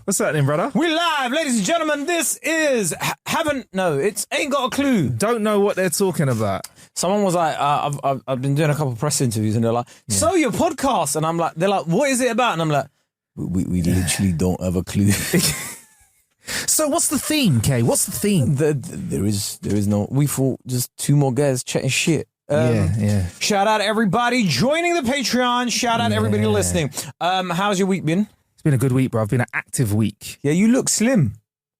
What's happening, brother? We're live, ladies and gentlemen. This is it's Ain't Got a Clue. Don't know what they're talking about. Someone was like, I've been doing a couple of press interviews, and they're like, so your podcast, and I'm like, they're like, what is it about? And I'm like, we literally don't have a clue. So what's the theme, Kay? What's the theme? There is no. We thought just two more guys chatting shit. Shout out everybody joining the Patreon. Shout out everybody listening. How's your week been? It's been a good week, bro. I've been an active week. Yeah, you look slim.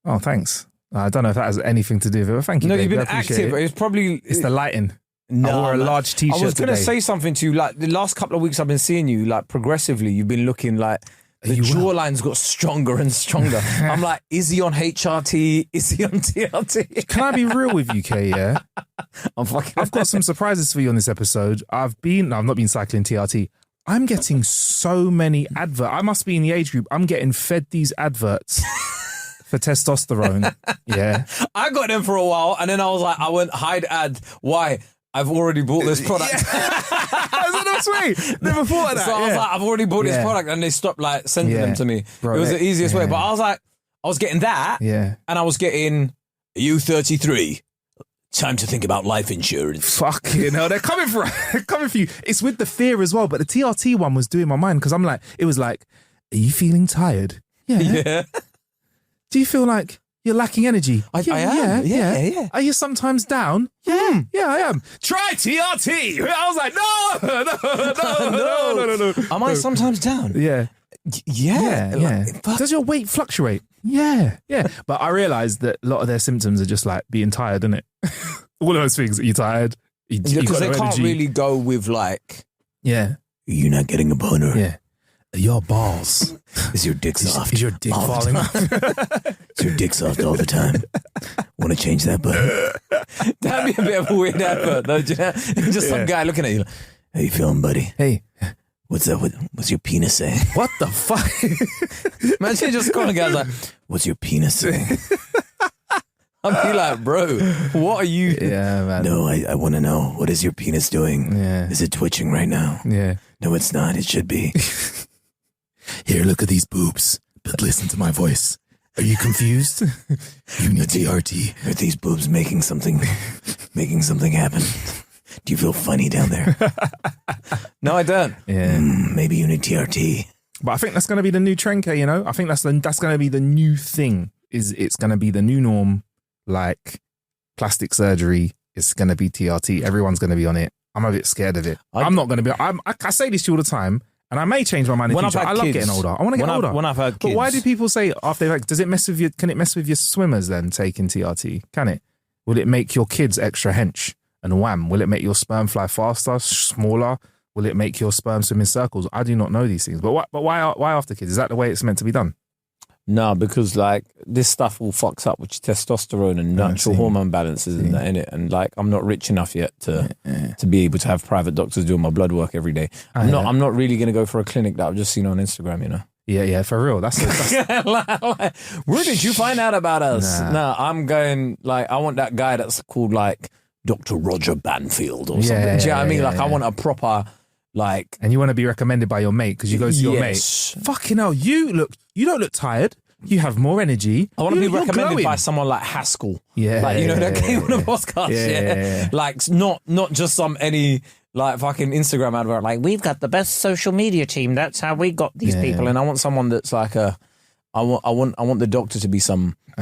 Oh, thanks. I don't know if that has anything to do with it, but thank you, No, babe. you've been active. It's the lighting. No, I wore a large t-shirt I was going to today. say something to you. Like, the last couple of weeks I've been seeing you, like, progressively, you've been looking like the jawline's got stronger and stronger. I'm like, is he on HRT? Is he on TRT? Can I be real with you, Kay, yeah? I've got some surprises for you on this episode. I've not been cycling TRT. I'm getting so many adverts. I must be in the age group. I'm getting fed these adverts for testosterone. Yeah. I got them for a while, and then I was like, I went hide ad. Why? I've already bought this product. That's sweet. Never thought of that. So I was like, I've already bought this product, and they stopped like sending them to me. Bro, it was the easiest way. But I was like, I was getting that, and I was getting U33. Time to think about life insurance. Fucking hell, they're coming for you. It's with the fear as well, but the TRT one was doing my mind because it was like, are you feeling tired? Yeah. Do you feel like you're lacking energy? I am. Yeah. Are you sometimes down? Yeah. Yeah, I am. Try TRT. I was like, no. Am I sometimes down? Yeah. Yeah. Like, does your weight fluctuate? Yeah. But I realised that a lot of their symptoms are just like being tired, isn't it? All of those things. Are you tired? Because they can't really go with like, you're not getting a boner. Yeah. Your balls. Is your dick soft? Is your dick falling off? Is your dick soft all the time? Want to change that button? That'd be a bit of a weird advert, though. Do you know? Just some guy looking at you like, how you feeling, buddy? Hey. What's up? What's your penis saying? What the fuck? Imagine just calling a guy like, what's your penis saying? I'd be like, bro, what are you? Yeah, man. No, I want to know. What is your penis doing? Yeah. Is it twitching right now? Yeah. No, it's not. It should be. Here, look at these boobs, but listen to my voice. Are you confused? You need TRT. Are these boobs making something happen? Do you feel funny down there? No, I don't. Yeah. Maybe you need TRT. But I think that's going to be the new trend, you know? I think that's going to be the new thing. It's going to be the new norm, like plastic surgery. It's going to be TRT. Everyone's going to be on it. I'm a bit scared of it. I'm not going to be. I say this to you all the time, and I may change my mind in the future. I love getting older. I want to get older. When I've had kids. But why do people say after like, can it mess with your swimmers then, taking TRT? Can it? Will it make your kids extra hench and wham? Will it make your sperm fly faster, smaller? Will it make your sperm swim in circles? I do not know these things. But why after kids? Is that the way it's meant to be done? No, because like this stuff all fucks up with testosterone and natural hormone balances and that in it. And like I'm not rich enough yet to be able to have private doctors doing my blood work every day. I'm not really going to go for a clinic that I've just seen on Instagram, you know. Yeah, for real. That's where did you find out about us? No, I'm going like I want that guy that's called like Dr. Roger Banfield or something. Do you know what I mean? Like I want a proper like. And you want to be recommended by your mate because you go to your mate. Fucking hell, you don't look tired. You have more energy. I want to be recommended by someone like Haskell. Yeah. Like, you know, that came on the podcast. Yeah. Like, not just any, like, fucking Instagram advert. Like, we've got the best social media team. That's how we got these people. And I want someone that's like I want the doctor to be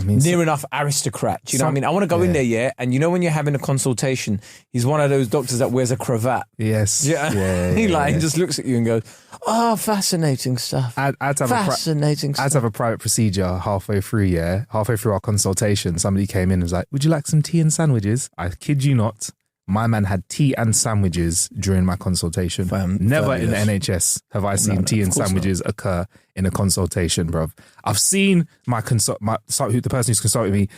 near enough aristocrat. Do you know what I mean? I want to go in there, and you know when you're having a consultation, he's one of those doctors that wears a cravat. Yes. Yeah. He just looks at you and goes, "Oh, fascinating stuff. I'd have a private procedure halfway through our consultation. Somebody came in and was like, "Would you like some tea and sandwiches?" I kid you not. My man had tea and sandwiches during my consultation. Never in the NHS have I seen tea and sandwiches occur in a consultation, bruv. I've seen the person who's consulting me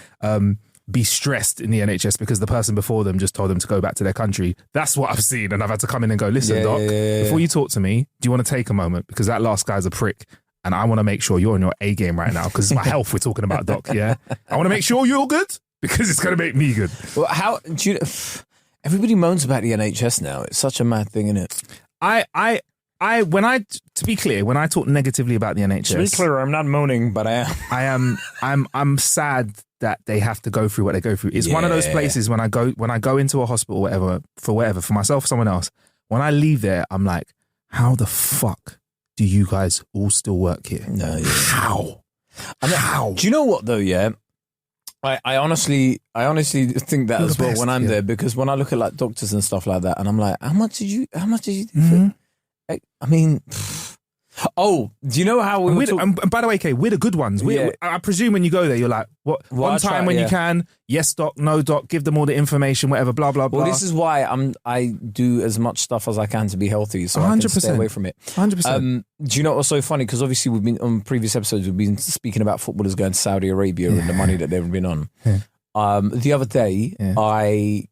be stressed in the NHS because the person before them just told them to go back to their country. That's what I've seen, and I've had to come in and go, listen, doc, before you talk to me, do you want to take a moment? Because that last guy's a prick. And I want to make sure you're in your A game right now because it's my health we're talking about, doc, yeah? I want to make sure you're good because it's going to make me good. Well, how do you... Everybody moans about the NHS now. It's such a mad thing, isn't it? I to be clear, when I talk negatively about the NHS, to be clear, I'm not moaning, but I am. I'm sad that they have to go through what they go through. It's one of those places when I go into a hospital, whatever, for myself or someone else. When I leave there, I'm like, how the fuck do you guys all still work here? No, yeah. How? How? Do you know what though? Yeah, I honestly think that as well when I'm there, because when I look at like doctors and stuff like that, and I'm like, how much did you do? I mean, do you know how we were and by the way, Kay, we're the good ones. I presume when you go there, you're like, what? One time when you can, yes, doc, no, doc, give them all the information, whatever, blah, blah, blah. Well, this is why I do as much stuff as I can to be healthy, so 100%. I can stay away from it. 100%. Do you know what's so funny? Because obviously we've been on previous episodes, we've been speaking about footballers going to Saudi Arabia and the money that they've been on. Yeah. The other day, I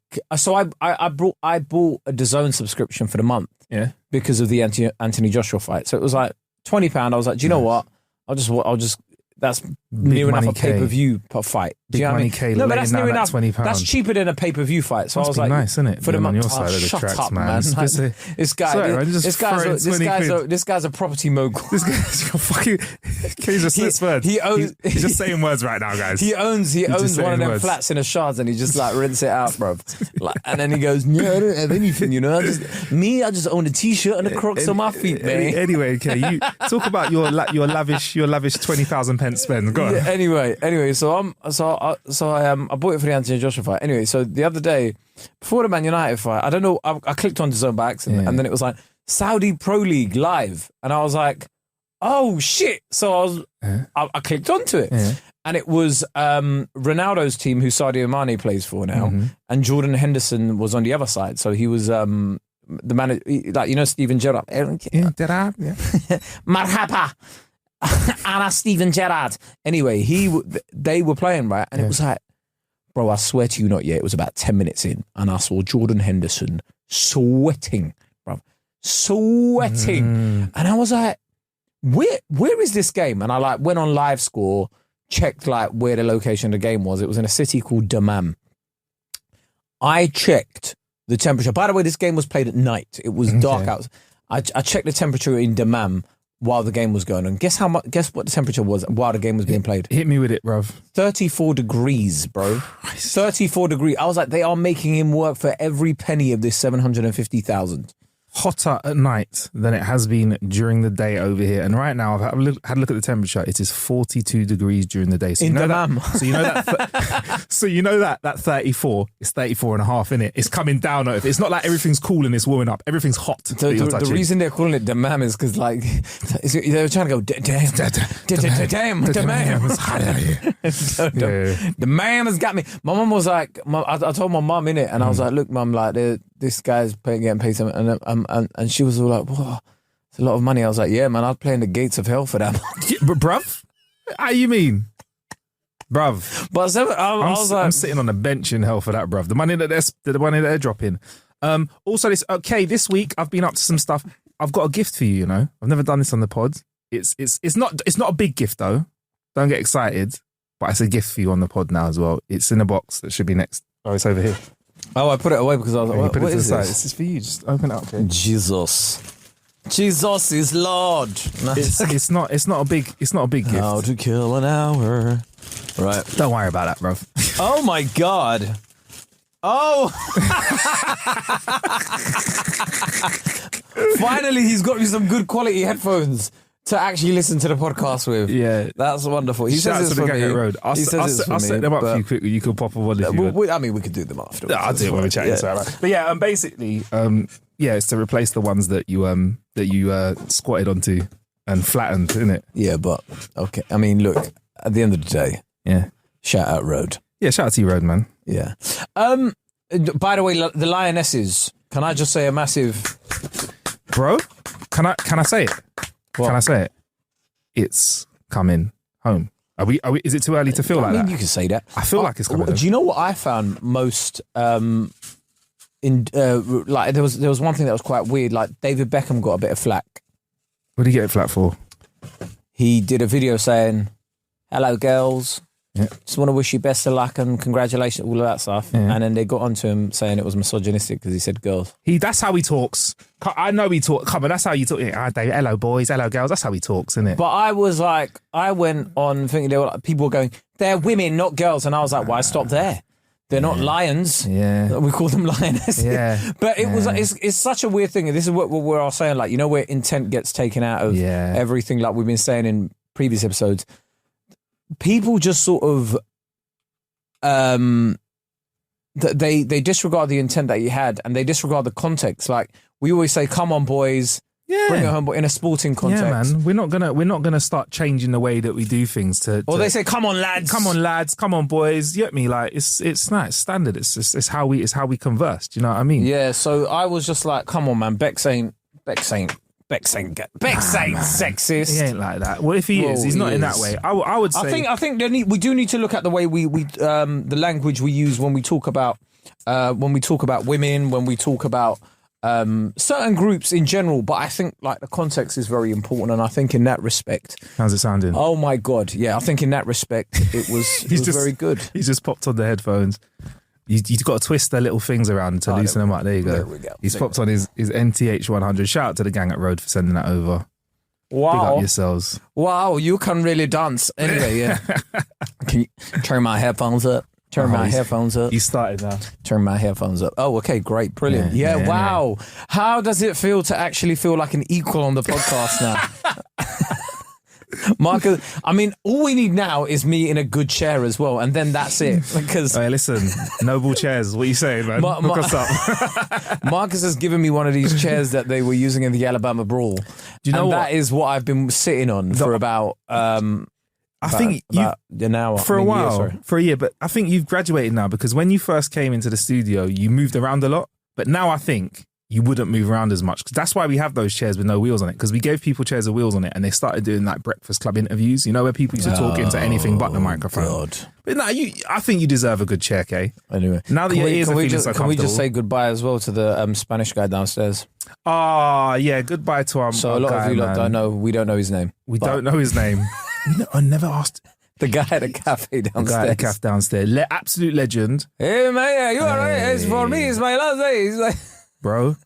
bought a DAZN subscription for the month. Yeah. Because of the Anthony Joshua fight. So it was like £20. I was like, do you know what? I'll just that's near enough a pay-per-view fight. Do you know what I mean? No, but that's near enough. £20. That's cheaper than a pay-per-view fight. So I was like, nice, isn't it? For the month, on your side of the tracks, up, man. This guy's a property mogul. This guy's fucking. He's just words. He's just saying words right now, guys. He owns one of them flats in a shards, and he just like rinse it out, bro. And then he goes, "Yeah, I don't have anything, you know. I just own a t-shirt and a Crocs on my feet, man." Anyway, okay, you talk about your lavish £20,000 spend. Go on. Yeah, anyway, so I bought it for the Anthony Joshua fight. Anyway, so the other day, before the Man United fight, I don't know, I clicked on DAZN by accident, and then it was like Saudi Pro League live, and I was like, oh shit! So I clicked onto it, and it was Ronaldo's team, who Sadio Mane plays for now, and Jordan Henderson was on the other side, so he was the manager, like, you know, Steven Gerrard. Gerrard, yeah. Marhaba. Anna Steven Gerrard. Anyway, they were playing, right? And it was like, bro, I swear to you not yet, it was about 10 minutes in, and I saw Jordan Henderson sweating, bro. Sweating. And I was like, where is this game? And I like went on Live Score, checked like where the location of the game was. It was in a city called Dammam. I checked the temperature. By the way, this game was played at night. It was dark out. I checked the temperature in Dammam while the game was going on. Guess what the temperature was while the game was being played? Hit me with it, bruv. 34 degrees, bro. Christ. 34 degrees. I was like, they are making him work for every penny of this 750,000. Hotter at night than it has been during the day over here. And right now, I've had a look at the temperature. It is 42 degrees during the day. So in Dammam. So you know that 34 is 34 and a half, innit? It's coming down. It's not like everything's cool and it's warming up. Everything's hot. The reason they're calling it Dammam is because like they were trying to go damn, Dammam. It's hot out here. Dammam has got me. My mum was like, I told my mum in it, and I was like, look, mum, like this guy's getting paid something, and she was all like, whoa, it's a lot of money. I was like, yeah, man, I'd play in the gates of hell for that. Yeah, but bruv, how you mean? Bruv. But I was like, I'm sitting on a bench in hell for that, bruv. The money that they're dropping. Also, this week I've been up to some stuff. I've got a gift for you, you know. I've never done this on the pod. It's not a big gift though. Don't get excited. But it's a gift for you on the pod now as well. It's in a box that should be next. Oh, it's over here. Oh, I put it away because I was like, what is this? This is for you. Just open it up. Okay? Jesus is Lord. It's not a big gift. How to kill an hour. Right. Don't worry about that, bro. Oh my God. Oh. Finally, he's got me some good quality headphones to actually listen to the podcast with. Yeah. That's wonderful. He says it's for me. Road. I'll set them up for you quickly. You can pop a one if you want. I mean, we could do them after. I'll do it when we're chatting. Yeah. Right. But yeah, basically, it's to replace the ones that you squatted onto and flattened, isn't it? Yeah, but okay. I mean, look, at the end of the day, shout out Road. Yeah, shout out to you, Road, man. Yeah. By the way, the Lionesses, can I just say a massive... Bro, can I say it? What? Can I say it? It's coming home. Are we? Is it too early to feel like that? You can say that. I feel like it's coming home. Do you know what I found most... like there was one thing that was quite weird. Like David Beckham got a bit of flack. What did he get flack for? He did a video saying, "Hello, girls. Just want to wish you best of luck and congratulations, all of that stuff. Yeah. And then they got onto him saying it was misogynistic because he said girls. That's how he talks. I know he talks. Come on, that's how you talk. Dave, hello boys, hello girls. That's how he talks, isn't it? But I was like, I went on thinking people were going, they're women, not girls. And I was like, why stop there? They're not lions. Yeah. We call them lionesses. Yeah. But it's such a weird thing. This is what we're all saying, like, where intent gets taken out of everything, like we've been saying in previous episodes. People just sort of they disregard the intent that you had, and they disregard the context. Like we always say, come on boys, bring it home, but in a sporting context. Yeah, man. We're not gonna start changing the way that we do things or they say, come on lads, come on boys. You get me? Like it's not standard. It's how we converse. Do you know what I mean? Yeah. So I was just like, come on, man. Bex ain't sexist. He ain't like that. Well, if he is, he's not in that way. I would say. I think we do need to look at the way we the language we use when we talk about women, when we talk about certain groups in general. But I think like the context is very important, and I think in that respect, how's it sounding? Oh my god, yeah. I think in that respect, it was very good. He's just popped on the headphones. You've got to twist their little things around to loosen them up. There you go. There we go. He's popped on his NTH 100. Shout out to the gang at Road for sending that over. Wow. Big up yourselves. Wow, you can really dance. Anyway, yeah. Can you turn my headphones up? You started now. Turn my headphones up. Oh, okay, great. Brilliant. Yeah, wow. Yeah. How does it feel to actually feel like an equal on the podcast now? Marcus, I mean, all we need now is me in a good chair as well, and then that's it. Because hey, listen, noble chairs. What are you saying, man? Look us up. Marcus has given me one of these chairs that they were using in the Alabama Brawl. Do you know that is what I've been sitting on for about an hour for a while, for a year. But I think you've graduated now, because when you first came into the studio, you moved around a lot. But now I think you wouldn't move around as much. Because that's why we have those chairs with no wheels on it. Because we gave people chairs with wheels on it, and they started doing like Breakfast Club interviews, where people used to talk into anything but the microphone. God. But no, I think you deserve a good chair, Kay. Anyway, now that your ears are feeling so comfortable. Can we just say goodbye as well to the Spanish guy downstairs? Oh, yeah, goodbye to our So a lot of you don't know, we don't know his name. We don't know his name. I never asked. The guy at the cafe downstairs. Absolute legend. Hey, man, you are right. It's for me. It's my last day. He's like, bro.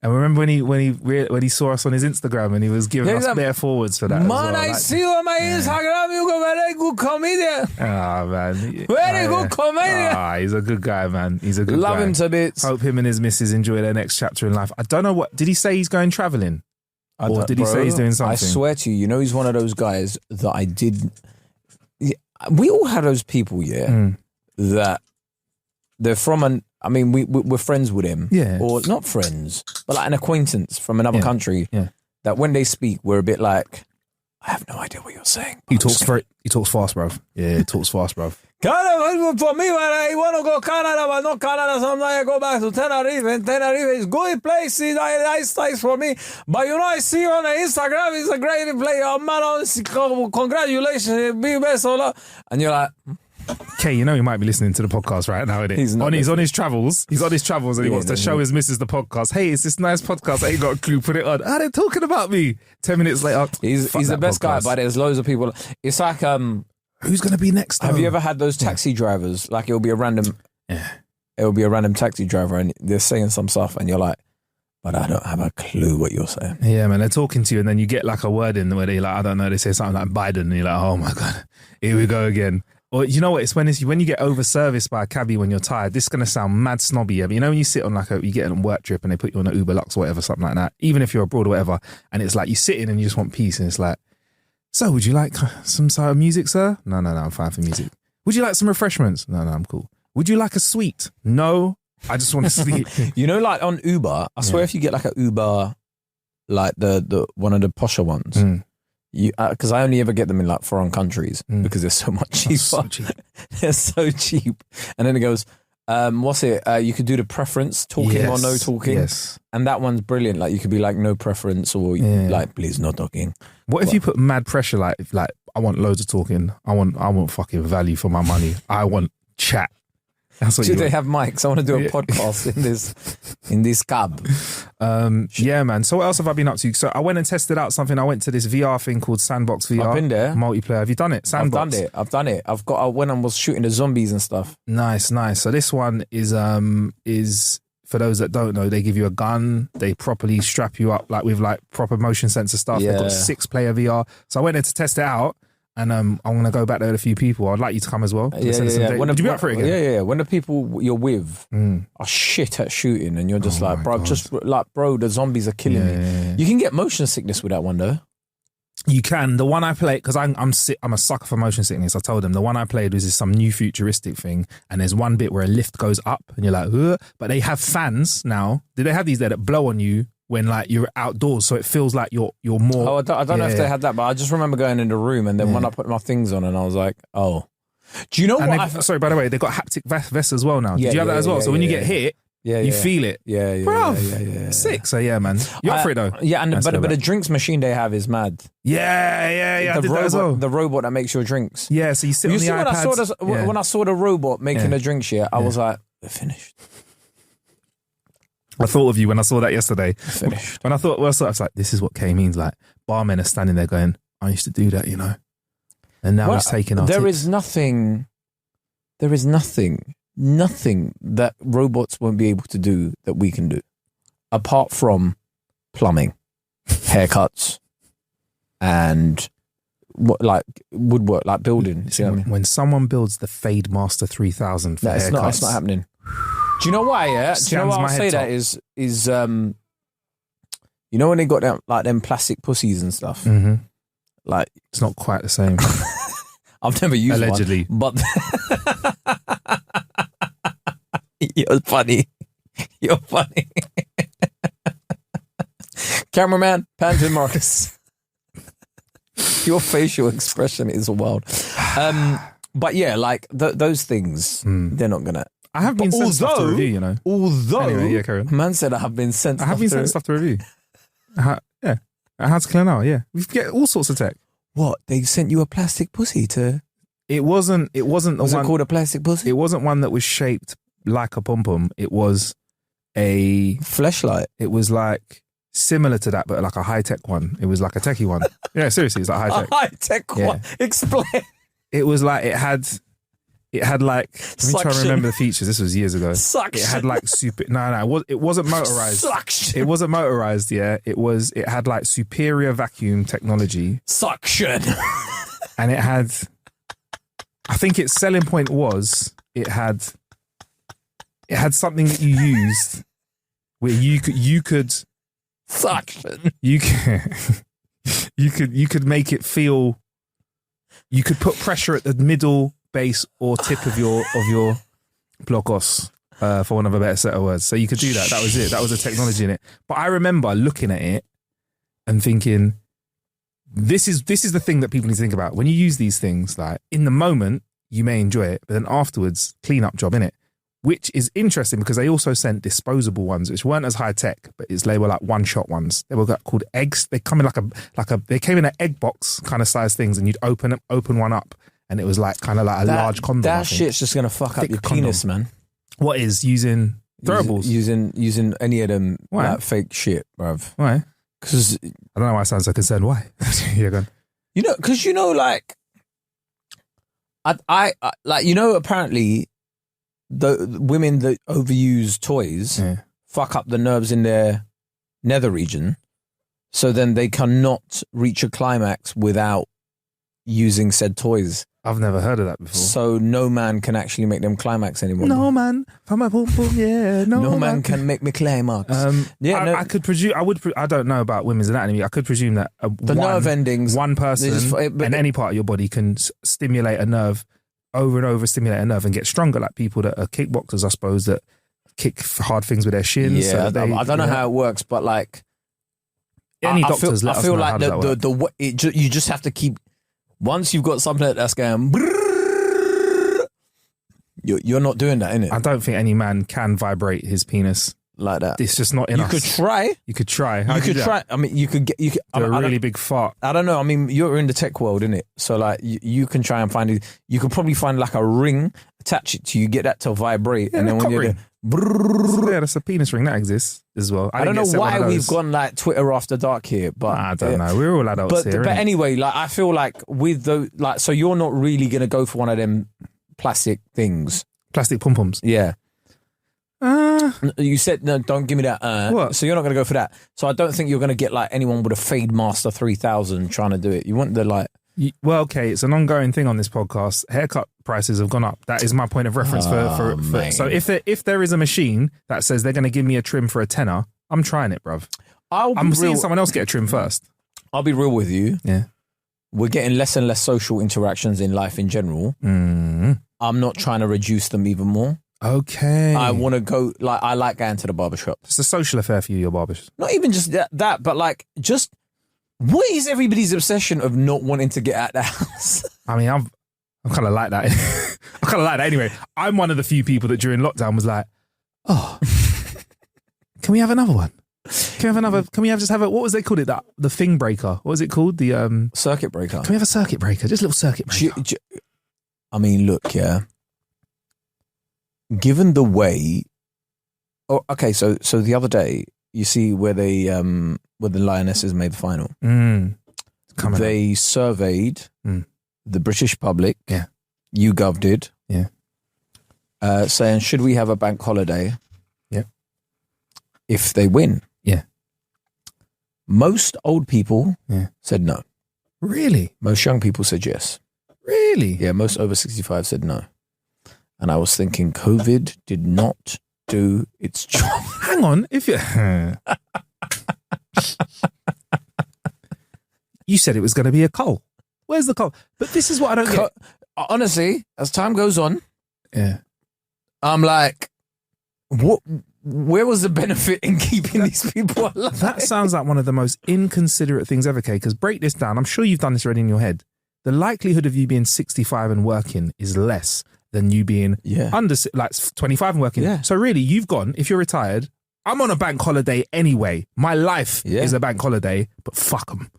And remember when he saw us on his Instagram and he was giving us bare forwards for that. Man, I see you on my Instagram. You got very good comedian. Ah, man. Very good comedian. He's a good guy, man. He's a good guy. Love him to bits. Hope him and his missus enjoy their next chapter in life. I don't know did he say he's going travelling? Or did he say he's doing something? I swear to you, he's one of those guys that I did. We all have those people, that they're from we're friends with him, or not friends, but like an acquaintance from another country. Yeah. That when they speak, we're a bit like, I have no idea what you're saying. He talks fast, bro. Yeah, he talks fast, bro. For me, when I want to go Canada, but not Canada, sometimes I go back to Tenerife, and Tenerife is good place, it's nice place for me. But I see on the Instagram, it's a great place. Oh man, congratulations, be best of luck. And you're like, okay, he might be listening to the podcast right now, isn't he? He's on his travels. He's on his travels and he wants to show his missus the podcast. Hey, it's this nice podcast. I ain't got a clue. Put it on. They're talking about me. 10 minutes later. He's the best guy, but there's loads of people. It's like, who's going to be next? Have you ever had those taxi drivers? Like it'll be a random taxi driver and they're saying some stuff and you're like, but I don't have a clue what you're saying. Yeah, man, they're talking to you and then you get like a word in where they're like, I don't know, they say something like Biden and you're like, oh my God, here we go again. Or you know what? It's when you get over-serviced by a cabbie when you're tired. This is going to sound mad snobby. But when you sit on you get on a work trip and they put you on an Uber Lux or whatever, something like that, even if you're abroad or whatever, and it's like you sit in and you just want peace and it's like, so would you like some sort of music, sir? No, I'm fine for music. Would you like some refreshments? No, I'm cool. Would you like a sweet? No, I just want to sleep. Like on Uber, I swear if you get like an Uber, like the one of the posher ones, because I only ever get them in like foreign countries because they're so much cheaper. So cheap. They're so cheap. And then it goes, what's it? You could do the preference, talking or no talking. Yes. And that one's brilliant. Like you could be like no preference or like please no talking. What if you put mad pressure like I want loads of talking. I want fucking value for my money. I want chat. That's what Should they have mics? I want to do a podcast in this cab. Yeah, man. So what else have I been up to? So I went and tested out something. I went to this VR thing called Sandbox VR. I've been there. Multiplayer. Have you done it? Sandbox. I've done it. I went and was shooting the zombies and stuff. Nice. So this one is for those that don't know, they give you a gun. They properly strap you up with proper motion sensor stuff. Yeah. They've got 6-player VR. So I went in to test it out. And I'm going to go back there with a few people. I'd like you to come as well. Yeah. Would you be up for it again? Yeah. When the people you're with are shit at shooting and you're just bro, the zombies are killing me. Yeah. You can get motion sickness with that one though. You can. The one I played, because I'm a sucker for motion sickness. I told them the one I played was some new futuristic thing, and there's one bit where a lift goes up, and you're like, ugh. But they have fans now. Do they have these there that blow on you when you're outdoors, so it feels like you're more. Oh, I don't know if they had that, but I just remember going in the room, and then when I put my things on, and I was like, oh. Do you know what? Sorry, by the way, they've got haptic vests as well now. Did you have that as well? So when you get hit. You feel it. Yeah. Bruv, sick. So yeah, man. You're up for it though. Yeah, but the drinks machine they have is mad. Yeah. I did that as well. The robot that makes your drinks. Yeah, so you sit on the iPads. When I saw the robot making the drinks, I was like, they're finished. I thought of you when I saw that yesterday. Finished. When I was like, this is what K means. Like, barmen are standing there going, I used to do that, And now he's taking our There tips. is nothing that robots won't be able to do that we can do, apart from plumbing, haircuts, and woodwork, like building. See what I mean? When someone builds the Fade Master 3000 for haircuts, it's not happening. Do you know why? Yeah, do you know why I say that is when they got them plastic pussies and stuff. Mm-hmm. Like it's not quite the same. I've never used allegedly, one, but you're funny. Cameraman, pan to Marcus. Your facial expression is wild. But yeah, those things, they're not gonna. I have been sent stuff to review, Although, anyway, yeah, carry on. Man said I have been sent. I have been sent stuff to review. Yeah, how to clear now? Yeah, we get all sorts of tech. What, they sent you a plastic pussy to? It wasn't. Was it called a plastic pussy? It wasn't one that was shaped like a pom pom. It was a fleshlight. It was similar to that, but like a high tech one. It was like a techie one. Yeah, seriously, it's like high tech. A high tech one. Explain. It was it had let me try to remember the features. This was years ago. Suction. It had super. No, it wasn't motorized. Suction. It wasn't motorized. Yeah, it had superior vacuum technology. Suction. And it had. I think its selling point was it had something that you used where you could suction. You could make it feel. You could put pressure at the middle, base, or tip of your blocos, for one of a better set of words. So you could do that. That was it. That was the technology in it. But I remember looking at it and thinking, this is the thing that people need to think about. When you use these things, in the moment, you may enjoy it, but then afterwards, clean up job, innit? Which is interesting because they also sent disposable ones, which weren't as high tech, but they were one-shot ones. They were called eggs. They come in they came in an egg box kind of size things, and you'd open one up, and it was like a large condom. That shit's just gonna fuck up your penis, man. What is using throwables? Using any of them fake shit, bruv. Why? Because I don't know why I sound so concerned. Why? Yeah, go on. Because apparently the women that overuse toys fuck up the nerves in their nether region, so then they cannot reach a climax without using said toys. I've never heard of that before. So no man can actually make them climax anymore. No man, from my boom boom, yeah. No man can make me climax. I could presume. I don't know about women's anatomy. I could presume that nerve endings, one person and any part of your body can stimulate a nerve over and over, stimulate a nerve and get stronger. Like people that are kickboxers, I suppose, that kick hard things with their shins. Yeah, so I don't know how it works, but any doctors, I feel like you just have to keep. Once you've got something that's going, you're not doing that, innit? I don't think any man can vibrate his penis like that. It's just not in us. You could try. You could try. You could try. I mean, you could do a really big fart. I don't know. I mean, you're in the tech world, innit? So you can try and find it. You could probably find a ring, attach it to you, get that to vibrate, and then when you're Yeah, that's a penis ring that exists as well. I don't know why we've gone like Twitter after dark here, but I don't know. We're all adults here. But anyway, like I feel like with the like, so you're not really gonna go for one of them plastic things, plastic pom poms. Yeah. You said no. Don't give me that. What? So you're not gonna go for that. So I don't think you're gonna get like anyone with a Fade Master 3000 trying to do it. You want the like. Well, okay, it's an ongoing thing on this podcast. Haircut prices have gone up. That is my point of reference for so if there is a machine that says they're going to give me a trim for a tenner, I'm trying it, bruv. I'm seeing someone else get a trim first. I'll be real with you. Yeah. We're getting less and less social interactions in life in general. Mm-hmm. I'm not trying to reduce them even more. Okay. I want to go, like, I like going to the barbershop. It's a social affair for you, your barbers. Not even just that, but like, just, what is everybody's obsession of not wanting to get out the house? I mean, I'm kind of like that. I kind of like that anyway. I'm one of the few people that during lockdown was like, oh, can we have another one? Can we just have what was they called it? The thing breaker. What was it called? The circuit breaker. Can we have a circuit breaker? Just a little circuit breaker. I mean, look, yeah. Given the way, okay, so the other day, you see where the Lionesses made the final. They surveyed the British public. Yeah. YouGov did. Yeah. Saying, should we have a bank holiday? Yeah. If they win. Yeah. Most old people said no. Really? Most young people said yes. Really? Yeah, most over 65 said no. And I was thinking COVID did not do its job. Hang on, if you you said it was going to be a cull. Where's the cull? But this is what I don't get. Honestly, as time goes on, I'm like, what? Where was the benefit in keeping these people alive? That sounds like one of the most inconsiderate things ever, Kay, because break this down. I'm sure you've done this already in your head. The likelihood of you being 65 and working is less than you being under like 25 and working. Yeah. So really, you've gone, if you're retired, I'm on a bank holiday anyway. My life is a bank holiday, but fuck them.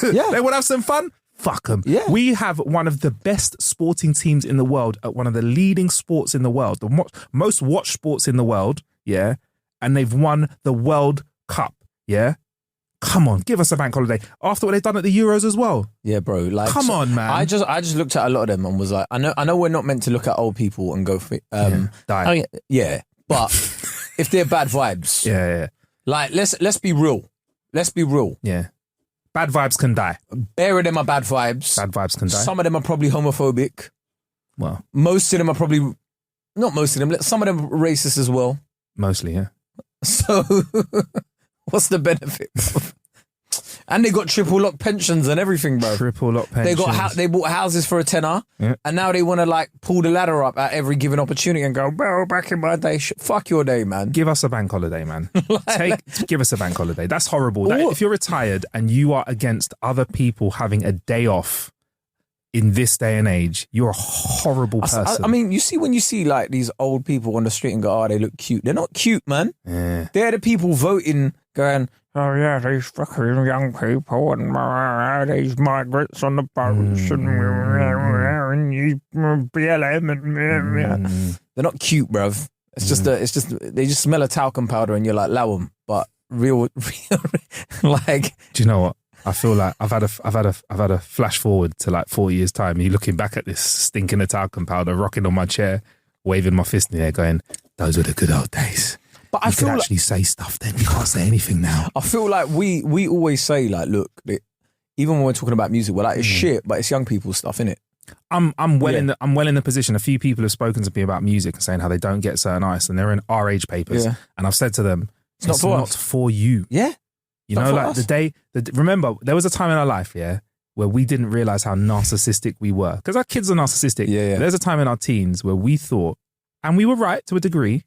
Yeah. They want to have some fun? Fuck them. Yeah. We have one of the best sporting teams in the world at one of the leading sports in the world, the most watched sports in the world, yeah? And they've won the World Cup, yeah? Come on, give us a bank holiday. After what they've done at the Euros as well. Yeah, bro. Like, come on, man. I just looked at a lot of them and was like, I know we're not meant to look at old people and go for die. But if they're bad vibes, like let's be real. Let's be real. Yeah, bad vibes can die. Bare of them are bad vibes. Bad vibes can die. Some of them are probably homophobic. Well, most of them are probably not. Most of them. Some of them are racist as well. Mostly, yeah. So. What's the benefit? And they got triple lock pensions and everything, bro. Triple lock pensions. They bought houses for a tenner, and now they want to like pull the ladder up at every given opportunity and go, well, back in my day, fuck your day, man. Give us a bank holiday, man. Give us a bank holiday. That's horrible. If you're retired and you are against other people having a day off in this day and age, you're a horrible person. I mean, you see when you see like these old people on the street and go, oh, they look cute. They're not cute, man. Yeah. They're the people voting, going, oh yeah, these fucking young people and these migrants on the boats and you BLM and they're not cute, bruv. It's just they just smell of talcum powder and you're like, allow them. But real, like, do you know what? I feel like I've had a flash forward to like 4 years' time. Me looking back at this stinking of talcum powder, rocking on my chair, waving my fist in the air, going, "Those were the good old days." But I you could feel actually say stuff then. You can't say anything now. I feel like we always say like, look, even when we're talking about music, we're like, it's shit, but it's young people's stuff, innit? I'm well in the position. A few people have spoken to me about music and saying how they don't get certain artists, and they're in our age papers. Yeah. And I've said to them, it's not for you. Yeah. You know, like remember, there was a time in our life, where we didn't realize how narcissistic we were. Because our kids are narcissistic. Yeah. There's a time in our teens where we thought, and we were right to a degree,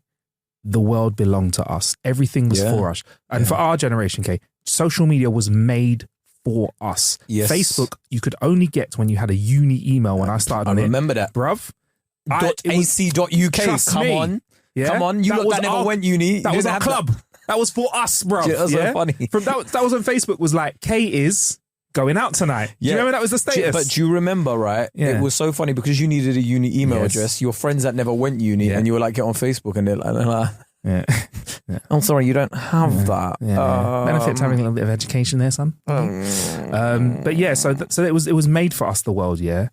the world belonged to us. Everything was for us. And for our generation, social media was made for us. Yes. Facebook, you could only get when you had a uni email when I started on it. I remember that. Bruv. .ac.uk. Come on. Yeah? Come on. You that never went uni. That was our club. That was for us, bro. That was so funny. That was when Facebook was like, K is going out tonight. Do you remember that was the status? But do you remember, right? Yeah. It was so funny because you needed a uni email Yes. address. Your friends that never went uni, and you were like, get on Facebook, and they're like yeah. I'm sorry, you don't have that. Benefit to having a little bit of education there, son. But yeah, so it was made for us, the world, yeah.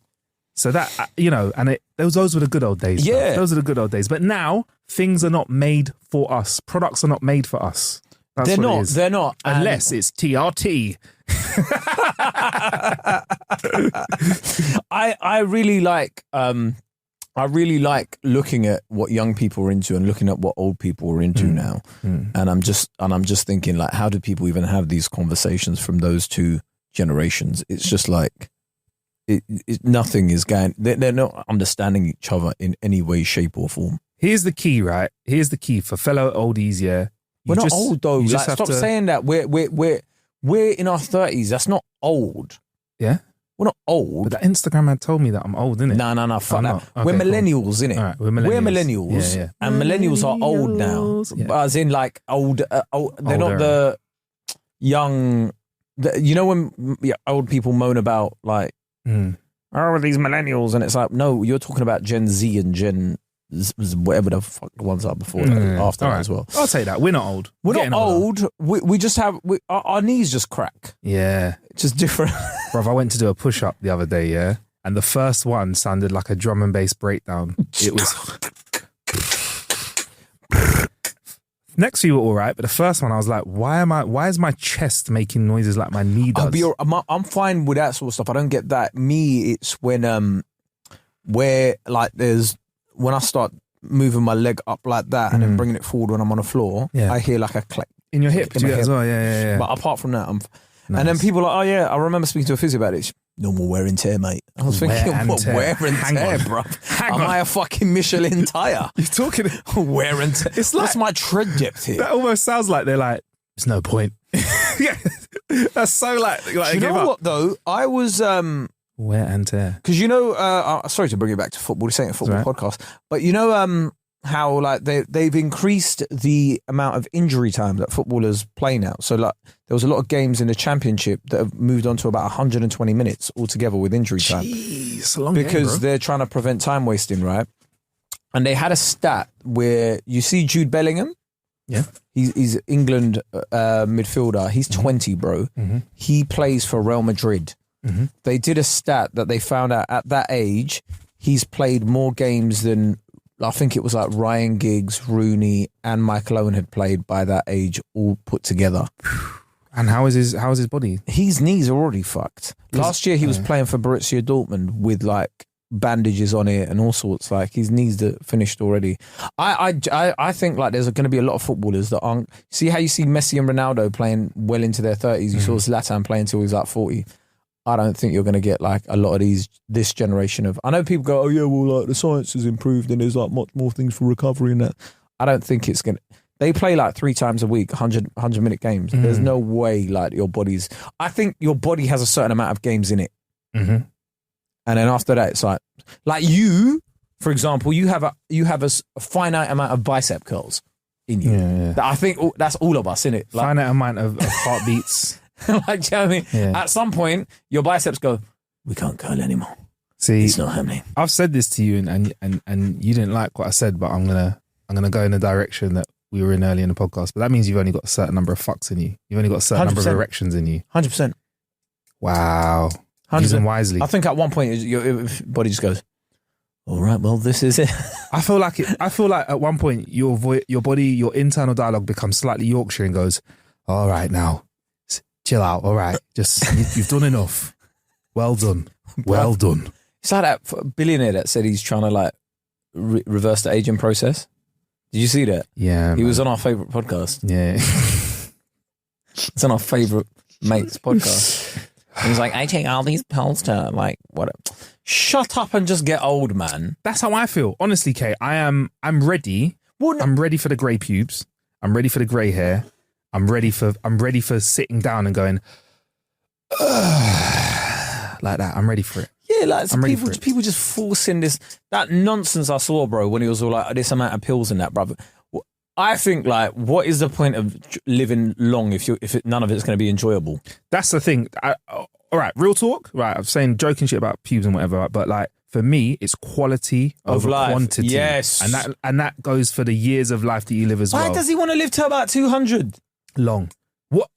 So that, and those were the good old days. Yeah. Bro. Those are the good old days. But now things are not made for us. Products are not made for us. That's what it is. They're not. Unless it's TRT. I really like looking at what young people are into and looking at what old people are into now. And I'm just thinking, like, how do people even have these conversations from those two generations? It's just like nothing is going. They're not understanding each other in any way, shape, or form. Here's the key, right? Here's the key for fellow oldies. Yeah, we're not old though. Like, stop saying that. We're in our 30s. That's not old. Yeah. We're not old. But the Instagram had told me that I'm old, innit? No, fuck that. Okay, we're millennials, innit? All right, we're millennials. Yeah. And millennials are old now. Yeah. As in, like, old. They're not the young. When old people moan about, like, these millennials, and it's like, no, you're talking about Gen Z and Gen whatever the fuck the ones are before that, after that as well. I'll take that. We're not old. We're not old. We just have our knees just crack. Yeah, it's just different. Bruv, I went to do a push up the other day, yeah, and the first one sounded like a drum and bass breakdown. It was. Next few were all right, but the first one I was like, why is my chest making noises like my knee does? I'm fine with that sort of stuff. I don't get that. Me, it's when where like when I start moving my leg up like that and then bringing it forward when I'm on the floor, I hear like a click in your hip, as well. Yeah. But apart from that, Nice. And then people are like, oh yeah, I remember speaking to a physio about it. Normal wear and tear, mate. I was thinking, what wear and tear, bro? Am I a fucking Michelin tire? You're talking wear and tear. It's like, what's my tread depth here? That almost sounds like they're like, there's no point. Yeah, that's so like Do you know what though? I was wear and tear because sorry to bring it back to football. We're saying a football podcast, but how like they've increased the amount of injury time that footballers play now. So like there was a lot of games in the championship that have moved on to about 120 minutes altogether with injury time. Jeez, a long because game, they're trying to prevent time wasting, right? And they had a stat where you see Jude Bellingham. Yeah, he's England midfielder. He's 20, bro. He plays for Real Madrid. They did a stat that they found out at that age he's played more games than, I think it was like Ryan Giggs, Rooney, and Michael Owen had played by that age, all put together. And how is his body? His knees are already fucked. Last year he was playing for Borussia Dortmund with like bandages on it and all sorts. Like his knees are finished already. I think like there's going to be a lot of footballers that aren't. See how you see Messi and Ronaldo playing well into their 30s. You saw Zlatan playing until he was like 40. I don't think you're going to get like a lot of this generation of. I know people go, oh yeah, well like the science has improved and there's like much more things for recovery and that. I don't think it's going to. They play like 3 times a week, 100-minute games. There's no way like your body's. I think your body has a certain amount of games in it, and then after that, it's like you, for example, you have a finite amount of bicep curls in you. Yeah. I think that's all of us, innit? Like, finite amount of heartbeats. Like, do you know what I mean? Yeah. At some point, your biceps go, we can't curl anymore. See, it's not happening. I've said this to you, and you didn't like what I said, but I'm gonna go in the direction that we were in early in the podcast. But that means you've only got a certain number of fucks in you. You've only got a certain 100%. Number of erections in you. 100%. Wow. 100%. Using wisely. I think at one point your body just goes, all right, well, this is it. I feel like at one point your body, your internal dialogue becomes slightly Yorkshire and goes, all right, now. Chill out, all right. Just you've done enough. Well done. Well done. It's like that billionaire that said he's trying to like reverse the aging process. Did you see that? Yeah. He was on our favourite podcast. Yeah. It's on our favourite mate's podcast. He was like, I take all these pills to like what? Shut up and just get old, man. That's how I feel. Honestly, Kate, I'm ready. I'm ready for the grey pubes. I'm ready for the grey hair. I'm ready for sitting down and going like that. I'm ready for it. Yeah, like people just forcing that nonsense I saw, bro, when he was all like this amount of pills and that, brother. I think like, what is the point of living long if none of it's going to be enjoyable? That's the thing. all right, real talk. Right, I'm saying joking shit about pubes and whatever, but like for me, it's quality over quantity. Yes, and that goes for the years of life that you live as well. Why does he want to live to about 200? Long. What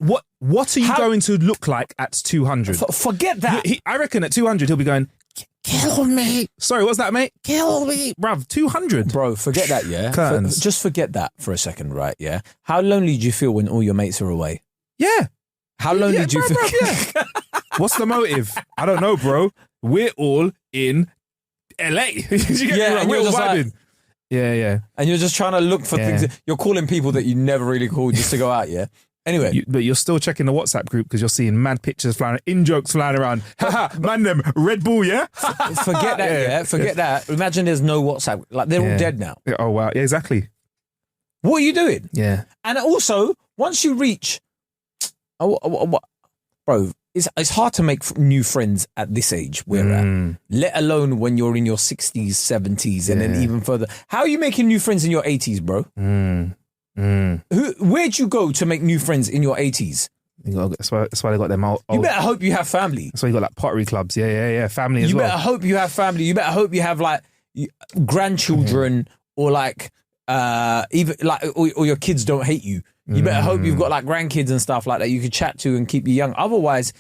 are you going to look like at 200? Forget that. I reckon at 200 he'll be going, kill me. Sorry, what's that, mate? Kill me. Bruv, 200. Bro, forget that, yeah? Curtains. Just forget that for a second, right, yeah? How lonely do you feel when all your mates are away? Yeah. How lonely do you feel? Bruv, yeah. What's the motive? I don't know, bro. We're all in LA. Yeah, we're all vibing. Like, yeah. And you're just trying to look for things. You're calling people that you never really called just to go out, yeah? Anyway. But you're still checking the WhatsApp group because you're seeing mad pictures flying, in-jokes flying around. Haha, man them, Red Bull, yeah? Forget that, yeah? Forget that. Imagine there's no WhatsApp. Like, they're all dead now. Oh, wow. Yeah, exactly. What are you doing? Yeah. And also, once you reach... bro, it's hard to make new friends at this age we're at, let alone when you're in your 60s, 70s, and then even further. How are you making new friends in your 80s, bro? Where'd you go to make new friends in your 80s? That's why they got them old. You better hope you have family. That's why you got like pottery clubs. Yeah. Family as well. You better hope you have family. You better hope you have like grandchildren or like even like or your kids don't hate you. You better hope you've got like grandkids and stuff like that you could chat to and keep you young. Otherwise,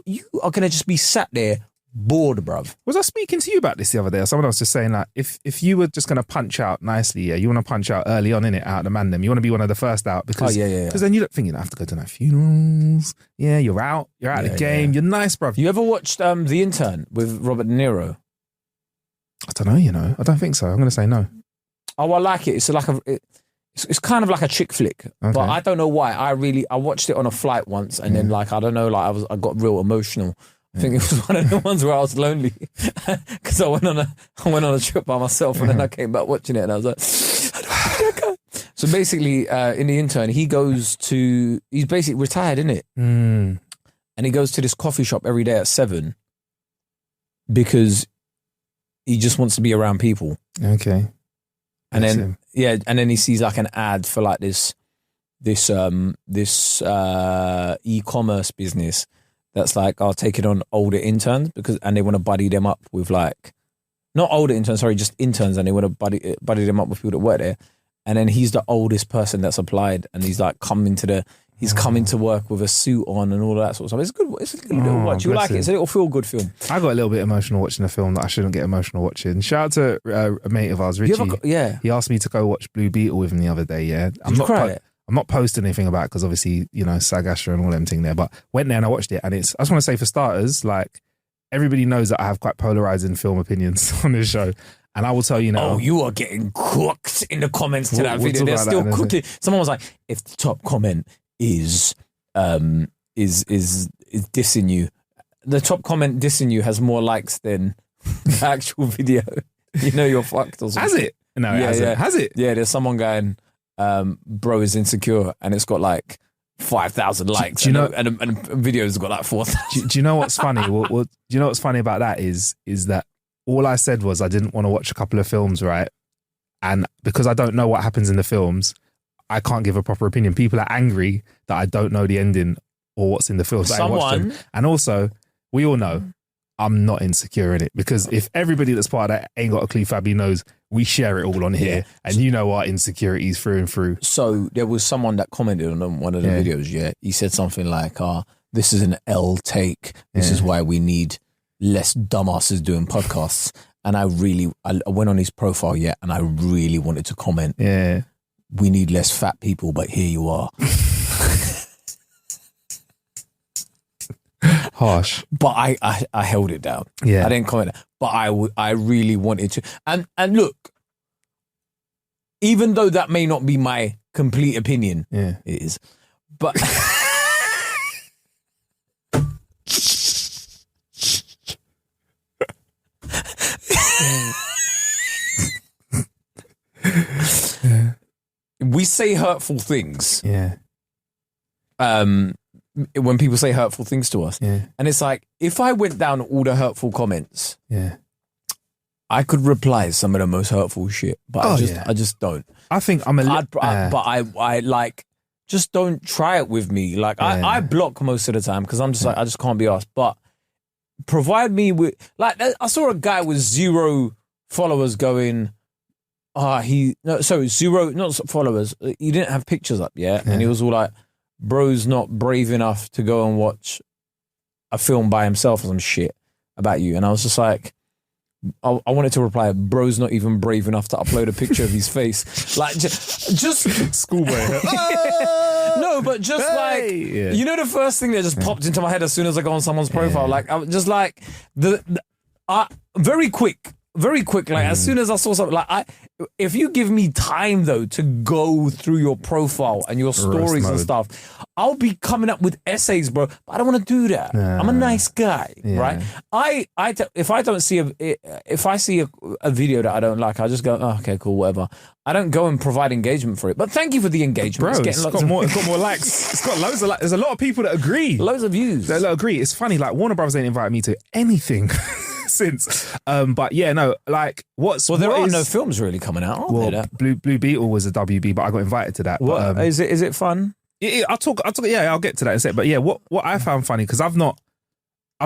you are gonna just be sat there bored, bruv. Was I speaking to you about this the other day? Or someone else just saying like, if you were just gonna punch out nicely, you want to punch out early on in it, out of the mandem. You want to be one of the first out because then you don't think you don't have to go to no funerals. Yeah, you're out of the game. Yeah. You're nice, bruv. You ever watched The Intern with Robert De Niro? I don't know. I don't think so. I'm gonna say no. Oh, I like it. It's like it's kind of like a chick flick, but I don't know why. I watched it on a flight once, and then like I don't know, like I got real emotional. I think it was one of the ones where I was lonely because I went on a trip by myself, and then I came back watching it, and I was like, so basically, in The Intern, he's basically retired, isn't it? And he goes to this coffee shop every day at 7 because he just wants to be around people. Okay. And then and then he sees like an ad for like this e-commerce business that's like, I'll take it on older interns and they want to buddy them up with like, not older interns, sorry, just interns, and they want to buddy them up with people that work there. And then he's the oldest person that's applied, and he's like coming to work with a suit on and all of that sort of stuff. It's a good little watch. You like it? It's a little feel-good film. I got a little bit emotional watching a film that I shouldn't get emotional watching. Shout out to a mate of ours, Richie. He asked me to go watch Blue Beetle with him the other day, yeah. I'm not posting anything about it because obviously, SAG-AFTRA and all them thing there, but went there and I watched it, and I just want to say for starters, like, everybody knows that I have quite polarizing film opinions on this show. And I will tell you now. Oh, you are getting cooked in the comments to that video. They're still cooking. Someone was like, if the top comment is dissing you, the top comment dissing you has more likes than the actual video. You're fucked or something. Has it? No, it hasn't. Has it? Yeah, there's someone going, bro is insecure, and it's got like 5,000 likes. And the video's got like 4,000. Do you know what's funny? Do you know what's funny about that is that all I said was I didn't want to watch a couple of films, right? And because I don't know what happens in the films, I can't give a proper opinion. People are angry that I don't know the ending or what's in the film. So and also, we all know I'm not insecure in it, because if everybody that's part of that ain't got a clue, Fabi knows we share it all on here, and our insecurities through and through. So there was someone that commented on one of the videos, he said something like, this is an L take. This is why we need less dumbasses doing podcasts. And I went on his profile and I really wanted to comment. Yeah. We need less fat people, but here you are. Harsh. But I held it down. Yeah. I didn't comment. But I really wanted to. And look, even though that may not be my complete opinion, it is. But we say hurtful things. Yeah. When people say hurtful things to us. Yeah. And it's like, if I went down all the hurtful comments, I could reply some of the most hurtful shit. But I just don't. I think I'm I like, just don't try it with me. Like I block most of the time because I'm just like, I just can't be asked. But provide me with, like, I saw a guy with 0 followers going, zero, not followers. He didn't have pictures up yet. And he was all like, bro's not brave enough to go and watch a film by himself or some shit about you. And I was just like, I wanted to reply, bro's not even brave enough to upload a picture of his face. Like, just schoolboy. No, but just you know, the first thing that just popped into my head as soon as I go on someone's profile, like, I was just like, very quick, like, as soon as I saw something, like, if you give me time, though, to go through your profile and your stories and stuff, I'll be coming up with essays, bro. But I don't want to do that. I'm a nice guy, right? If I see a video that I don't like, I just go, oh, okay, cool, whatever. I don't go and provide engagement for it. But thank you for the engagement. Bro, it's got more likes. It's got loads of likes. There's a lot of people that agree. Loads of views. That agree. It's funny, like, Warner Brothers ain't invited me to anything since. But yeah, no, like, there are no films really coming out, aren't there? Blue Beetle was a WB, but I got invited to that. What, is it fun? I'll talk. Yeah, I'll get to that in a sec. But yeah, what I found funny, because I've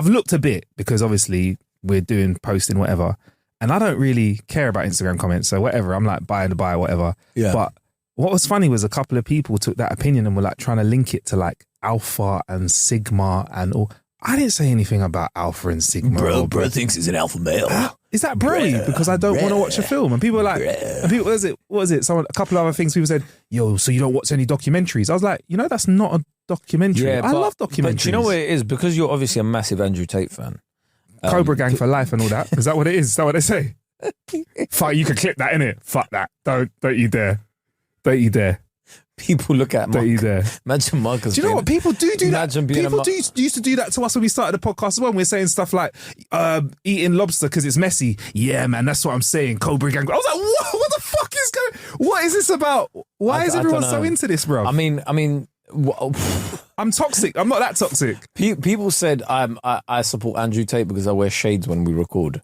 looked a bit, because obviously we're doing posting whatever, and I don't really care about Instagram comments, so whatever. I'm like buy whatever. Yeah. But what was funny was a couple of people took that opinion and were like trying to link it to like Alpha and Sigma and all. I didn't say anything about Alpha and Sigma. Bro thinks he's an alpha male. Is that broy? Because I don't want to watch a film. And people are like, what was it? A couple of other things. People said, yo, so you don't watch any documentaries? I was like, that's not a documentary. I love documentaries. But you know what it is? Because you're obviously a massive Andrew Tate fan. Cobra Gang for life and all that. Is that what it is? Is that what they say? Fuck, you can clip that, innit? Fuck that. Don't you dare. Don't you dare. People look at Mark. Don't you dare. Imagine Marcus. Do you know what? People do that. People used to do that to us when we started the podcast as well. We were saying stuff like eating lobster because it's messy. Yeah, man, that's what I'm saying. Cobra Gang. I was like, what the fuck is going? What is this about? Why is everyone so into this, bro? I mean, I'm toxic. I'm not that toxic. People said I support Andrew Tate because I wear shades when we record.